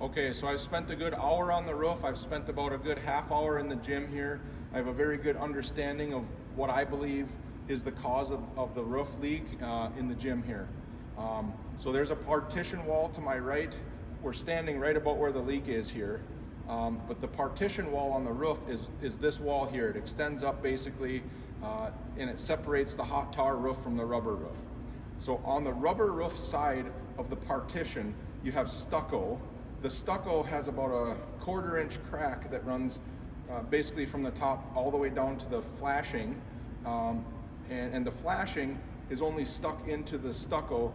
Okay, so I've spent a good hour on the roof. I've spent about a good half hour in the gym here. I have a very good understanding of what I believe is the cause of the roof leak in the gym here. So there's a partition wall to my right. We're standing right about where the leak is here. But the partition wall on the roof is this wall here. It extends up basically and it separates the hot tar roof from the rubber roof. So on the rubber roof side of the partition, you have stucco. The stucco has about a 1/4 inch crack that runs basically from the top all the way down to the flashing. And the flashing is only stuck into the stucco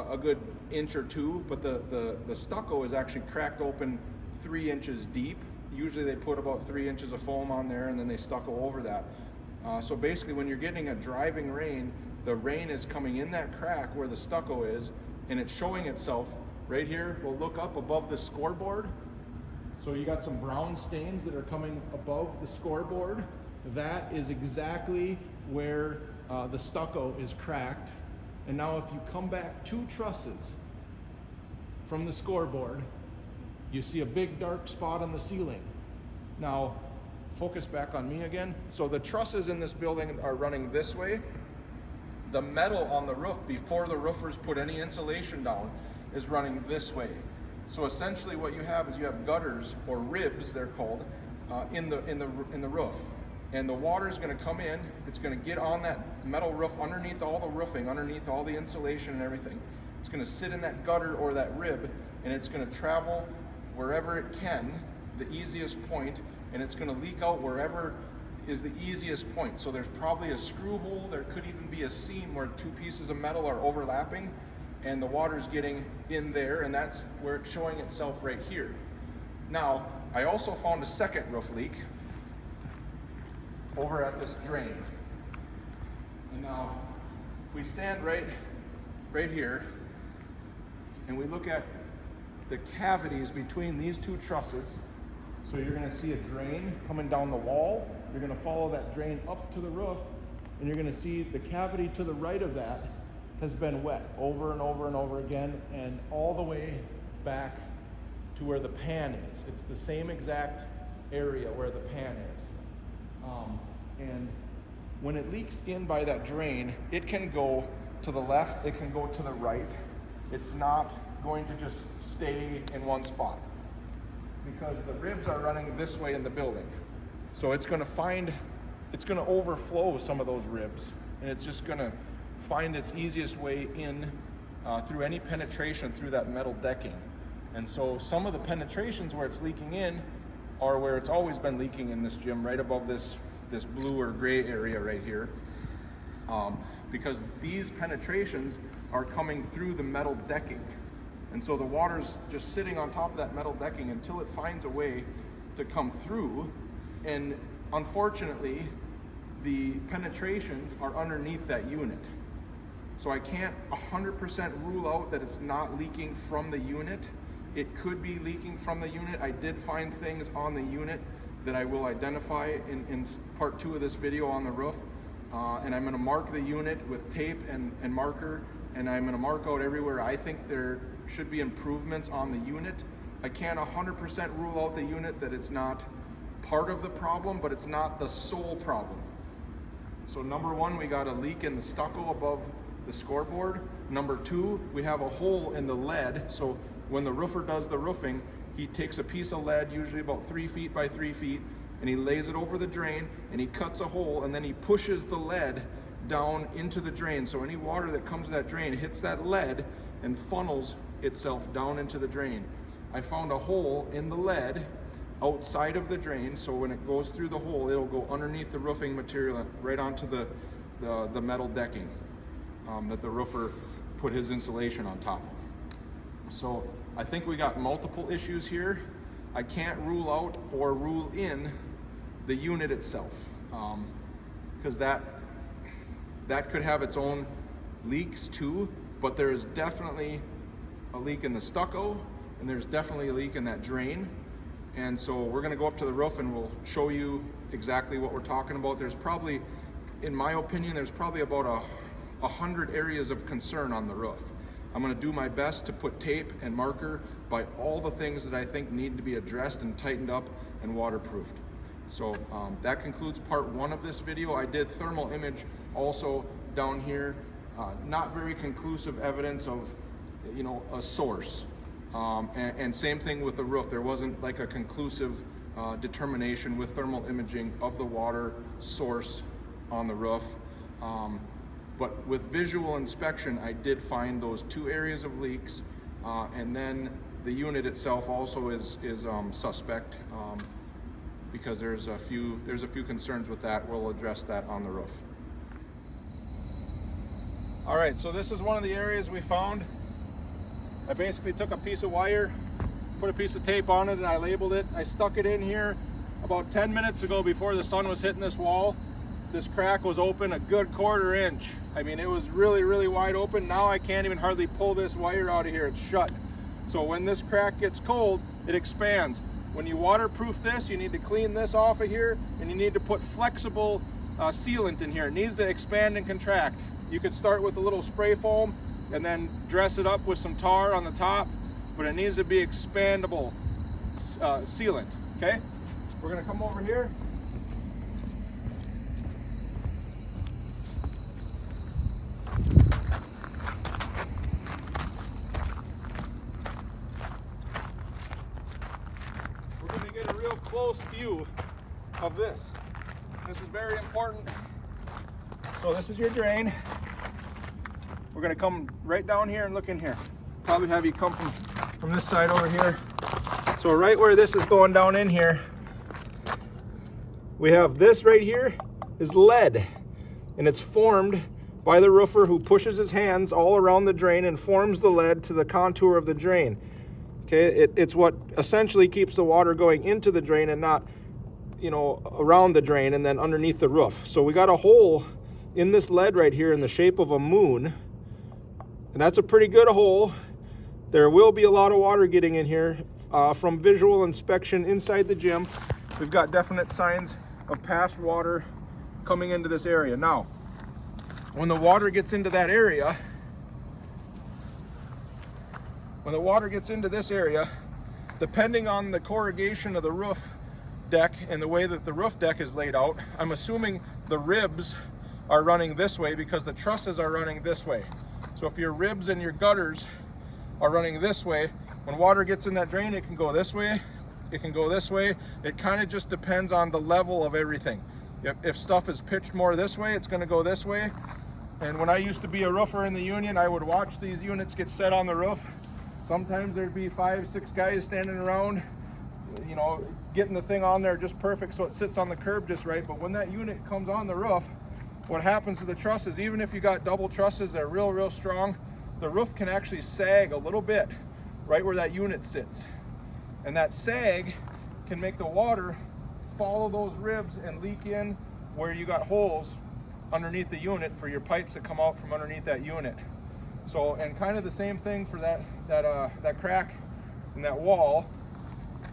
a good inch or two, but the stucco is actually cracked open 3 inches deep. Usually they put about 3 inches of foam on there and then they stucco over that. So basically when you're getting a driving rain, the rain is coming in that crack where the stucco is, and it's showing itself right here. We'll look up above the scoreboard. So you got some brown stains that are coming above the scoreboard. That is exactly where the stucco is cracked. And now if you come back 2 trusses from the scoreboard, you see a big dark spot on the ceiling. Now, focus back on me again. So the trusses in this building are running this way. The metal on the roof, before the roofers put any insulation down, is running this way. So essentially what you have is you have gutters, or ribs they're called, in the roof. And the water is going to come in, it's going to get on that metal roof underneath all the roofing, underneath all the insulation and everything. It's going to sit in that gutter or that rib, and it's going to travel wherever it can, the easiest point, and it's going to leak out wherever is the easiest point. So there's probably a screw hole, there could even be a seam where 2 pieces of metal are overlapping, and the water's getting in there, and that's where it's showing itself right here. Now, I also found a second roof leak over at this drain. And now, if we stand right here, and we look at the cavities between these 2 trusses, so you're gonna see a drain coming down the wall, you're gonna follow that drain up to the roof, and you're gonna see the cavity to the right of that has been wet over and over and over again, and all the way back to where the pan is. It's the same exact area where the pan is. And when it leaks in by that drain, it can go to the left, it can go to the right. It's not going to just stay in one spot, because the ribs are running this way in the building. So it's gonna overflow some of those ribs, and it's just gonna find its easiest way in through any penetration through that metal decking. And so some of the penetrations where it's leaking in are where it's always been leaking in this gym, right above this blue or gray area right here. Because these penetrations are coming through the metal decking. And so the water's just sitting on top of that metal decking until it finds a way to come through. And unfortunately, the penetrations are underneath that unit. So I can't 100% rule out that it's not leaking from the unit. It could be leaking from the unit. I did find things on the unit that I will identify in part 2 of this video on the roof. And I'm gonna mark the unit with tape and marker, and I'm gonna mark out everywhere I think there should be improvements on the unit. I can't 100% rule out the unit that it's not part of the problem, but it's not the sole problem. So number 1, we got a leak in the stucco above the scoreboard. Number 2, we have a hole in the lead. So when the roofer does the roofing, he takes a piece of lead, usually about 3 feet by 3 feet, and he lays it over the drain, and he cuts a hole, and then he pushes the lead down into the drain. So any water that comes to that drain hits that lead and funnels itself down into the drain. I found a hole in the lead outside of the drain, so when it goes through the hole, it'll go underneath the roofing material right onto the metal decking that the roofer put his insulation on top of. So I think we got multiple issues here. I can't rule out or rule in the unit itself, because that could have its own leaks too, but there is definitely a leak in the stucco, and there's definitely a leak in that drain. And so we're gonna go up to the roof and we'll show you exactly what we're talking about. There's probably, in my opinion, there's probably about 100 areas of concern on the roof. I'm going to do my best to put tape and marker by all the things that I think need to be addressed and tightened up and waterproofed. So that concludes part 1 of this video. I did thermal image also down here. Not very conclusive evidence of, you know, a source. And same thing with the roof. There wasn't like a conclusive determination with thermal imaging of the water source on the roof. But with visual inspection, I did find those 2 areas of leaks, and then the unit itself also is suspect, because there's a few concerns with that. We'll address that on the roof. All right, so this is one of the areas we found. I basically took a piece of wire, put a piece of tape on it, and I labeled it. I stuck it in here about 10 minutes ago before the sun was hitting this wall. This crack was open a good 1/4 inch. I mean, it was really, really wide open. Now I can't even hardly pull this wire out of here. It's shut. So when this crack gets cold, it expands. When you waterproof this, you need to clean this off of here, and you need to put flexible sealant in here. It needs to expand and contract. You could start with a little spray foam and then dress it up with some tar on the top, but it needs to be expandable sealant, okay? We're gonna come over here. We're gonna get a real close view of this. This is very important. So this is your drain. We're gonna come right down here and look in here. Probably have you come from this side over here. So right where this is going down in here, we have this right here is lead, and it's formed by the roofer who pushes his hands all around the drain and forms the lead to the contour of the drain. Okay, it's what essentially keeps the water going into the drain and not, you know, around the drain and then underneath the roof. So we got a hole in this lead right here in the shape of a moon, and that's a pretty good hole. There will be a lot of water getting in here. From visual inspection inside the gym, we've got definite signs of past water coming into this area. Now, when the water gets into that area, when the water gets into this area, depending on the corrugation of the roof deck and the way that the roof deck is laid out, I'm assuming the ribs are running this way because the trusses are running this way. So if your ribs and your gutters are running this way, when water gets in that drain, it can go this way, it can go this way. It kind of just depends on the level of everything. If stuff is pitched more this way, it's going to go this way. And when I used to be a roofer in the union, I would watch these units get set on the roof. Sometimes there'd be 5, 6 guys standing around, you know, getting the thing on there just perfect so it sits on the curb just right. But when that unit comes on the roof, what happens to the trusses, even if you got double trusses, they're real strong, the roof can actually sag a little bit right where that unit sits. And that sag can make the water follow those ribs and leak in where you got holes underneath the unit for your pipes that come out from underneath that unit. So, and kind of the same thing for that crack in that wall.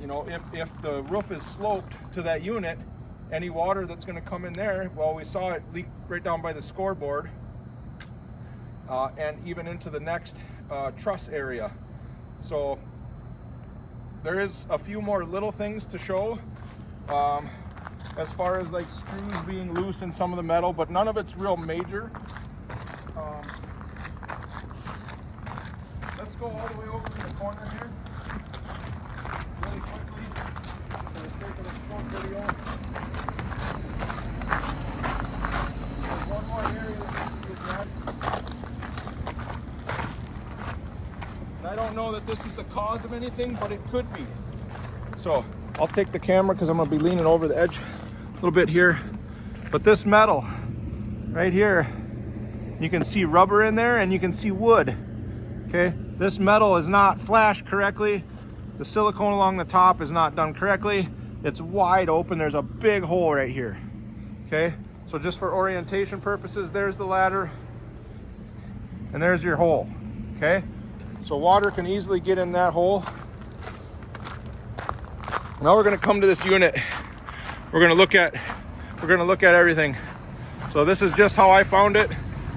You know, if the roof is sloped to that unit, any water that's going to come in there, well, we saw it leak right down by the scoreboard, and even into the next truss area. So there is a few more little things to show, as far as like screws being loose in some of the metal, but none of it's real major. Let's go all the way over to the corner here really quickly. I'm going to take a short video. There's one more area that needs to be addressed. And I don't know that this is the cause of anything, but it could be. So I'll take the camera because I'm going to be leaning over the edge a little bit here. But this metal right here, you can see rubber in there and you can see wood. Okay, this metal is not flashed correctly. The silicone along the top is not done correctly. It's wide open. There's a big hole right here. Okay, so just for orientation purposes, there's the ladder and there's your hole. Okay, so water can easily get in that hole. Now we're going to come to this unit. We're going to look at everything. So this is just how I found it.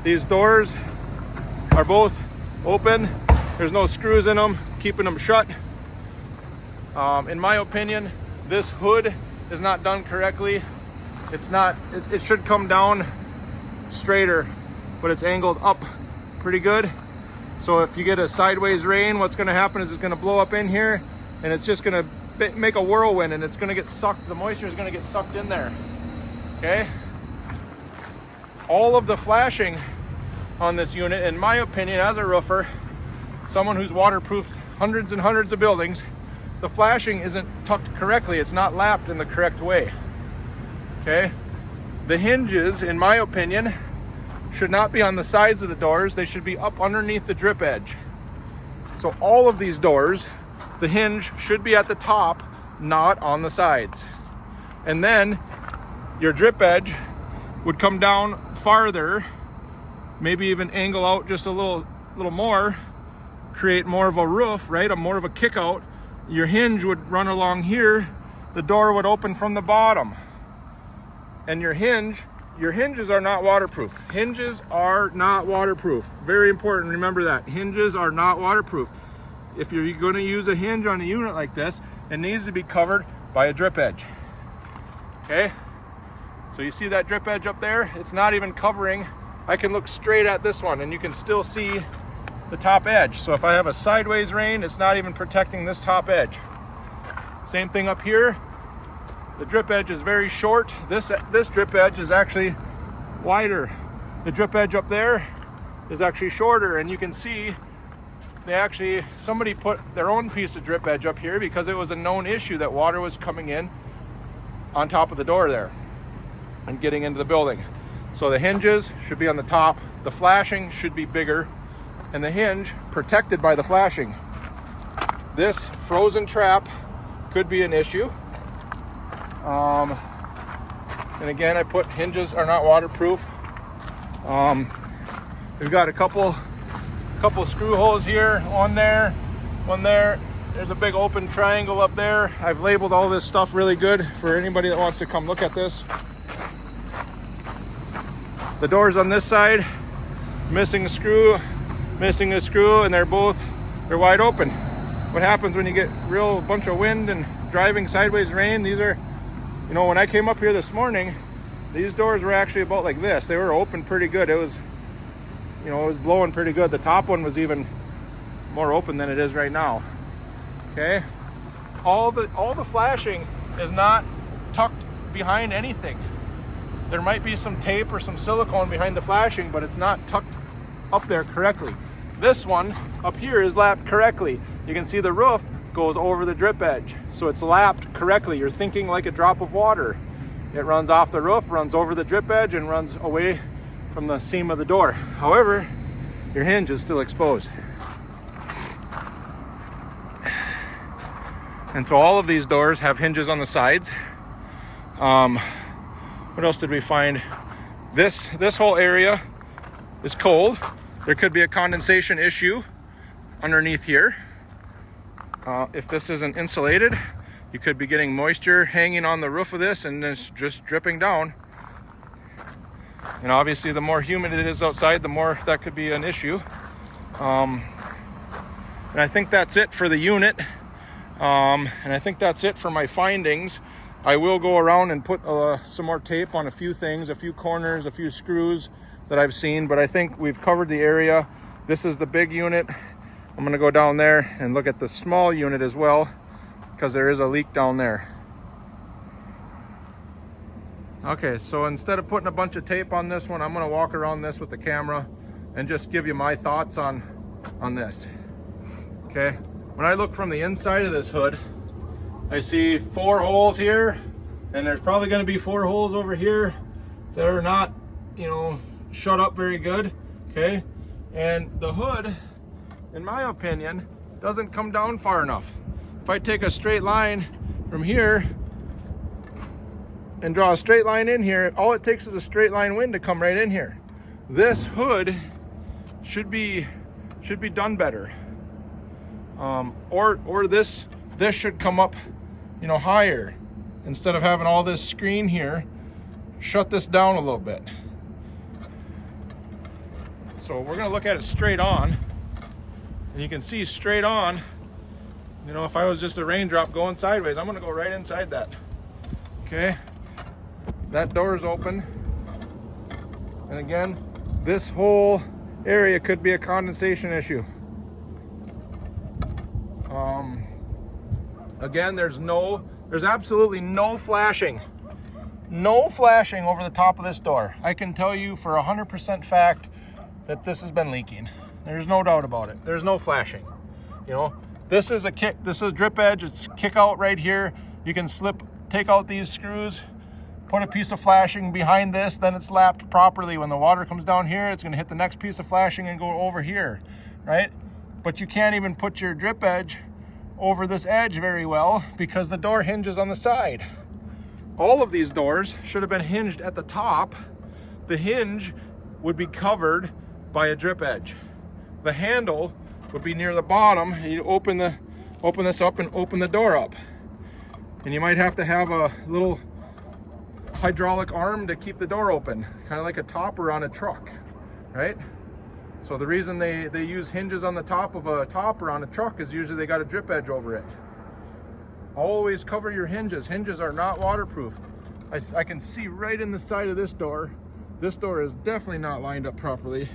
These doors are both open. There's no screws in them, keeping them shut. In my opinion, this hood is not done correctly. It should come down straighter, but it's angled up pretty good. So if you get a sideways rain, what's gonna happen is it's gonna blow up in here and it's just gonna make a whirlwind and it's gonna get sucked, the moisture is gonna get sucked in there, okay? All of the flashing on this unit, in my opinion, as a roofer, someone who's waterproofed hundreds and hundreds of buildings, the flashing isn't tucked correctly. It's not lapped in the correct way, okay? The hinges, in my opinion, should not be on the sides of the doors. They should be up underneath the drip edge. So all of these doors, the hinge should be at the top, not on the sides. And then your drip edge would come down farther, maybe even angle out just a little more, create more of a roof, right? More of a kick out. Your hinge would run along here. The door would open from the bottom. And your hinges are not waterproof. Hinges are not waterproof. Very important, remember that. Hinges are not waterproof. If you're gonna use a hinge on a unit like this, it needs to be covered by a drip edge, okay? So you see that drip edge up there? It's not even covering. I can look straight at this one and you can still see the top edge. So if I have a sideways rain, it's not even protecting this top edge. Same thing up here. The drip edge is very short. This drip edge is actually wider. The drip edge up there is actually shorter, and you can see somebody put their own piece of drip edge up here because it was a known issue that water was coming in on top of the door there and getting into the building. So the hinges should be on the top, the flashing should be bigger, and the hinge protected by the flashing. This frozen trap could be an issue. And again, I put hinges are not waterproof. We've got a couple screw holes here, one there. There's a big open triangle up there. I've labeled all this stuff really good for anybody that wants to come look at this. The doors on this side, missing a screw, and they're wide open. What happens when you get real bunch of wind and driving sideways rain? These are, you know, when I came up here this morning, these doors were actually about like this. They were open pretty good. It was, you know, it was blowing pretty good. The top one was even more open than it is right now. Okay, all the flashing is not tucked behind anything. There might be some tape or some silicone behind the flashing, but it's not tucked up there correctly. This one up here is lapped correctly. You can see the roof goes over the drip edge, so it's lapped correctly. You're thinking like a drop of water. It runs off the roof, runs over the drip edge, and runs away from the seam of the door. However, your hinge is still exposed. And so all of these doors have hinges on the sides. What else did we find? This whole area is cold. There could be a condensation issue underneath here. If this isn't insulated, you could be getting moisture hanging on the roof of this and it's just dripping down. And obviously the more humid it is outside, the more that could be an issue. And I think that's it for the unit. And I think that's it for my findings. I will go around and put some more tape on a few things, a few corners, a few screws that I've seen, but I think we've covered the area. This is the big unit. I'm gonna go down there and look at the small unit as well, because there is a leak down there. Okay, so instead of putting a bunch of tape on this one, I'm gonna walk around this with the camera and just give you my thoughts on this. Okay, when I look from the inside of this hood, I see 4 holes here, and there's probably gonna be 4 holes over here that are not, you know, shut up very good, okay? And the hood, in my opinion, doesn't come down far enough. If I take a straight line from here and draw a straight line in here, all it takes is a straight line wind to come right in here. This hood should be done better. Or this should come up, you know, higher. Instead of having all this screen here, shut this down a little bit. So we're gonna look at it straight on. And you can see straight on, you know, if I was just a raindrop going sideways, I'm gonna go right inside that. Okay, that door is open. And again, this whole area could be a condensation issue. Again, there's absolutely no flashing. No flashing over the top of this door. I can tell you for 100% fact that this has been leaking. There's no doubt about it. There's no flashing. You know, this is a drip edge. It's kick out right here. You can take out these screws, put a piece of flashing behind this, then it's lapped properly. When the water comes down here, it's gonna hit the next piece of flashing and go over here, right? But you can't even put your drip edge over this edge very well because the door hinges on the side. All of these doors should have been hinged at the top. The hinge would be covered by a drip edge. The handle would be near the bottom. You open this up and open the door up. And you might have to have a little hydraulic arm to keep the door open, kind of like a topper on a truck, right? So the reason they use hinges on the top of a topper on a truck is usually they got a drip edge over it. Always cover your hinges. Hinges are not waterproof. I can see right in the side of this door. This door is definitely not lined up properly.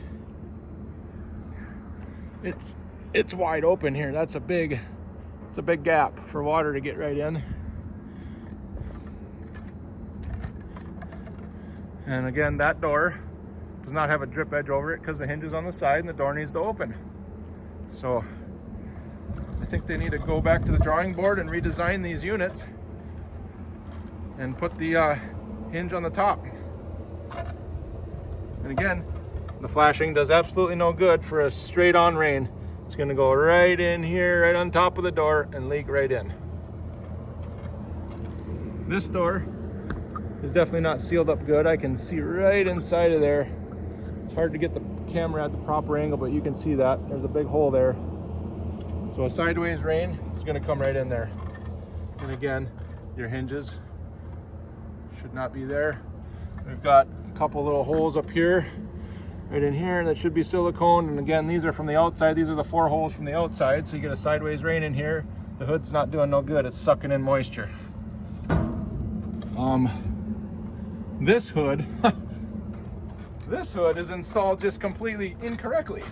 It's wide open here. It's a big gap for water to get right in. And again, that door does not have a drip edge over it because the hinge is on the side and the door needs to open. So I think they need to go back to the drawing board and redesign these units and put the hinge on the top. And again, the flashing does absolutely no good for a straight on rain. It's gonna go right in here, right on top of the door and leak right in. This door is definitely not sealed up good. I can see right inside of there. It's hard to get the camera at the proper angle, but you can see that. There's a big hole there. So a sideways rain is gonna come right in there. And again, your hinges should not be there. We've got a couple little holes up here, right in here, that should be silicone. And again, these are from the outside. These are the 4 holes from the outside. So you get a sideways rain in here. The hood's not doing no good. It's sucking in moisture. This hood, this hood is installed just completely incorrectly.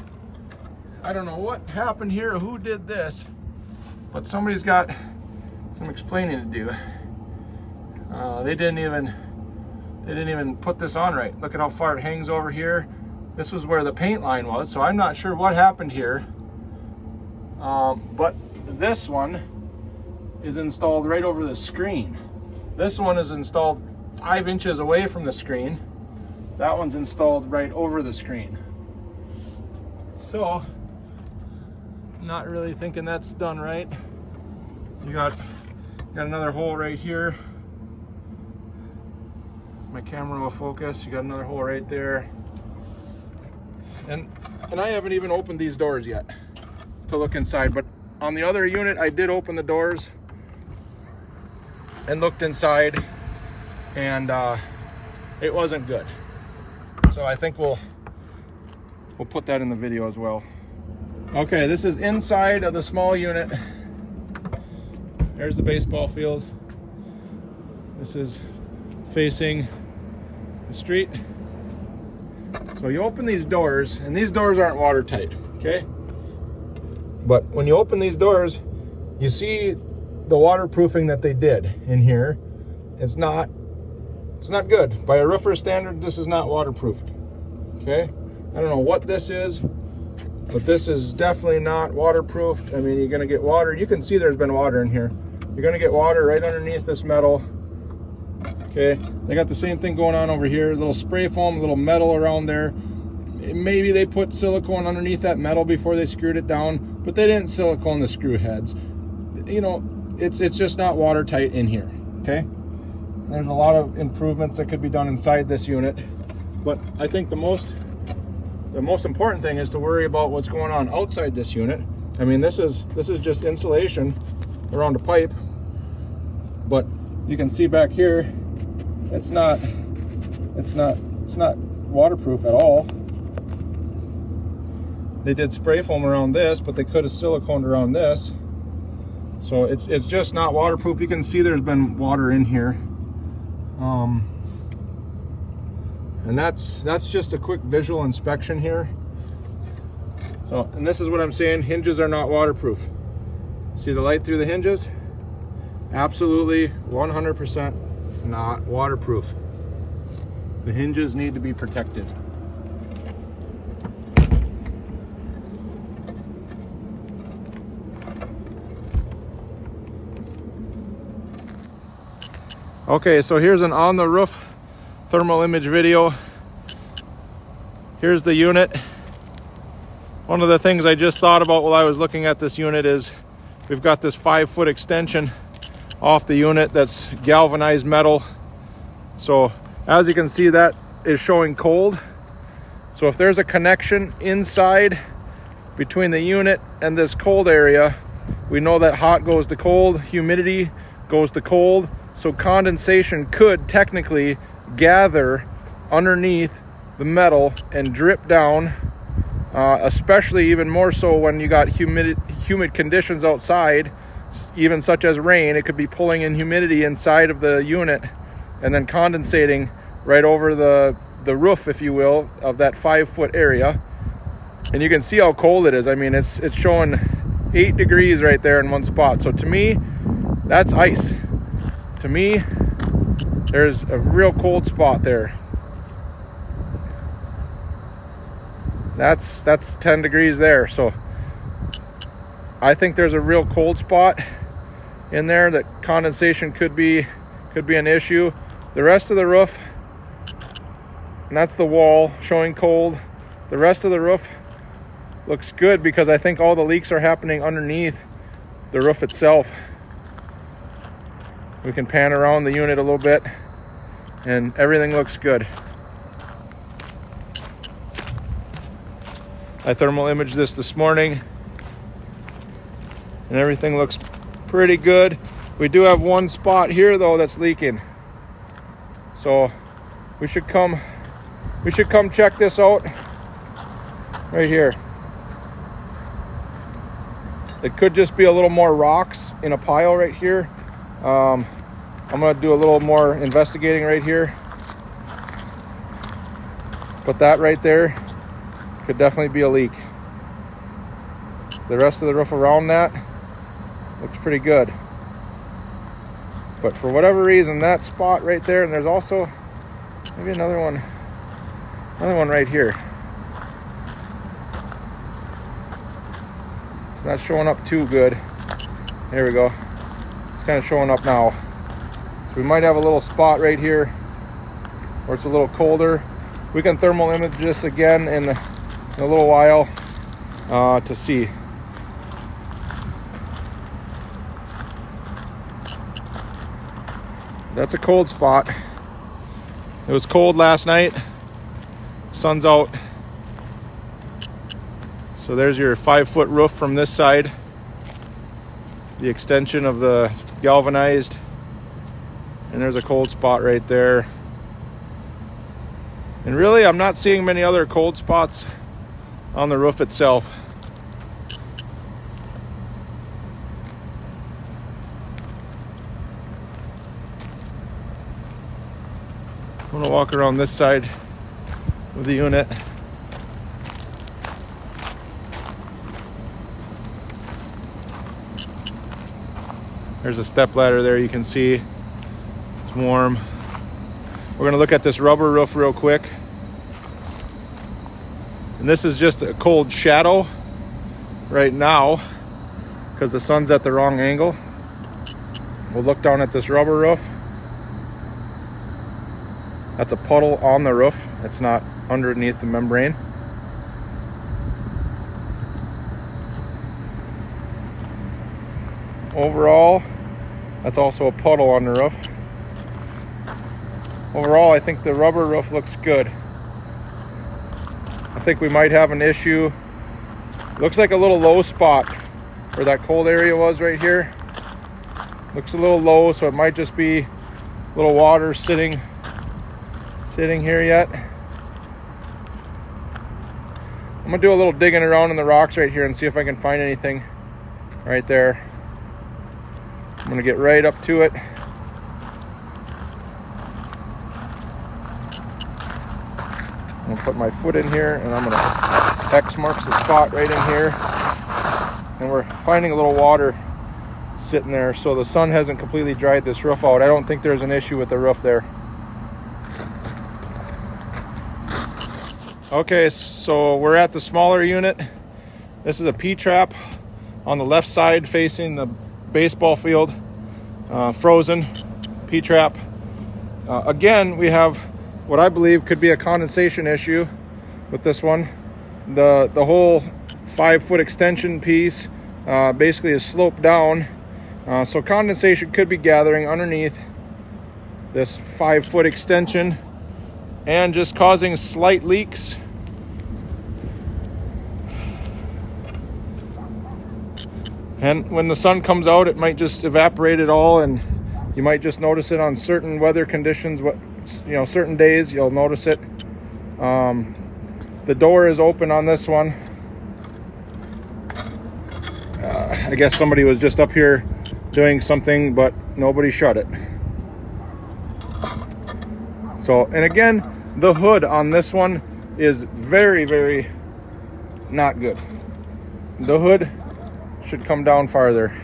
I don't know what happened here or who did this, but somebody's got some explaining to do. They didn't even put this on right. Look at how far it hangs over here. This was where the paint line was, so I'm not sure what happened here. But this one is installed right over the screen. This one is installed 5 inches away from the screen. That one's installed right over the screen. So, not really thinking that's done right. You got another hole right here. My camera will focus. You got another hole right there. And I haven't even opened these doors yet to look inside, but on the other unit I did open the doors and looked inside, and it wasn't good. So I think we'll put that in the video as well. Okay, this is inside of the small unit. There's the baseball field. This is facing the street. So you open these doors, and these doors aren't watertight, okay? But when you open these doors, you see the waterproofing that they did in here. It's not good. By a roofer standard, this is not waterproofed, okay? I don't know what this is, but this is definitely not waterproofed. I mean, you're gonna get water. You can see there's been water in here. You're gonna get water right underneath this metal. Okay, they got the same thing going on over here. A little spray foam, a little metal around there. Maybe they put silicone underneath that metal before they screwed it down, but they didn't silicone the screw heads. You know, it's just not watertight in here, okay? There's a lot of improvements that could be done inside this unit, but I think the most important thing is to worry about what's going on outside this unit. I mean, this is just insulation around a pipe, but you can see back here, it's not waterproof at all. They did spray foam around this, but they could have siliconed around this. So it's just not waterproof. You can see there's been water in here. And that's just a quick visual inspection here. So, and this is what I'm saying, hinges are not waterproof. See the light through the hinges? Absolutely 100% not waterproof. The hinges need to be protected. Okay, so here's an on the roof thermal image video. Here's the unit. One of the things I just thought about while I was looking at this unit is we've got this 5-foot extension off the unit that's galvanized metal. So as you can see, that is showing cold. So if there's a connection inside between the unit and this cold area, we know that hot goes to cold, humidity goes to cold. So condensation could technically gather underneath the metal and drip down, especially even more so when you got humid conditions outside, even such as rain. It could be pulling in humidity inside of the unit and then condensating right over the roof, if you will, of that 5-foot area. And you can see how cold it is. I mean, it's showing 8 degrees right there in one spot. So to me, that's ice. To me, there's a real cold spot there. That's 10 degrees there. So I think there's a real cold spot in there that condensation could be an issue. The rest of the roof, and that's the wall showing cold. The rest of the roof looks good because I think all the leaks are happening underneath the roof itself. We can pan around the unit a little bit and everything looks good. I thermal imaged this morning and everything looks pretty good. We do have one spot here though that's leaking. So we should come check this out right here. It could just be a little more rocks in a pile right here. I'm gonna do a little more investigating right here. But that right there could definitely be a leak. The rest of the roof around that looks pretty good. But for whatever reason, that spot right there, and there's also maybe another one right here. It's not showing up too good. There we go. It's kind of showing up now. So we might have a little spot right here where it's a little colder. We can thermal image this again in a little while to see. That's a cold spot. It was cold last night. Sun's out. So there's your 5-foot roof from this side. The extension of the galvanized. And there's a cold spot right there. And really, I'm not seeing many other cold spots on the roof itself. I'm gonna walk around this side of the unit. There's a step ladder there, you can see. It's warm. We're gonna look at this rubber roof real quick. And this is just a cold shadow right now because the sun's at the wrong angle. We'll look down at this rubber roof. That's a puddle on the roof. It's not underneath the membrane. Overall, that's also a puddle on the roof. Overall, I think the rubber roof looks good. I think we might have an issue. Looks like a little low spot where that cold area was right here. Looks a little low, so it might just be a little water sitting here yet. I'm gonna do a little digging around in the rocks right here and see if I can find anything right there. I'm gonna get right up to it. I'm gonna put my foot in here and I'm gonna X marks the spot right in here. And we're finding a little water sitting there, so the sun hasn't completely dried this roof out. I don't think there's an issue with the roof there. Okay, so we're at the smaller unit. This is a P-trap on the left side facing the baseball field. Frozen P-trap. Again, we have what I believe could be a condensation issue with this one. The whole 5-foot extension piece basically is sloped down. So condensation could be gathering underneath this 5-foot extension and just causing slight leaks. And when the sun comes out, it might just evaporate it all, and you might just notice it on certain weather conditions. Certain days you'll notice it. The door is open on this one. I guess somebody was just up here doing something, but nobody shut it. So, and again, the hood on this one is very, very not good. The hood should come down farther.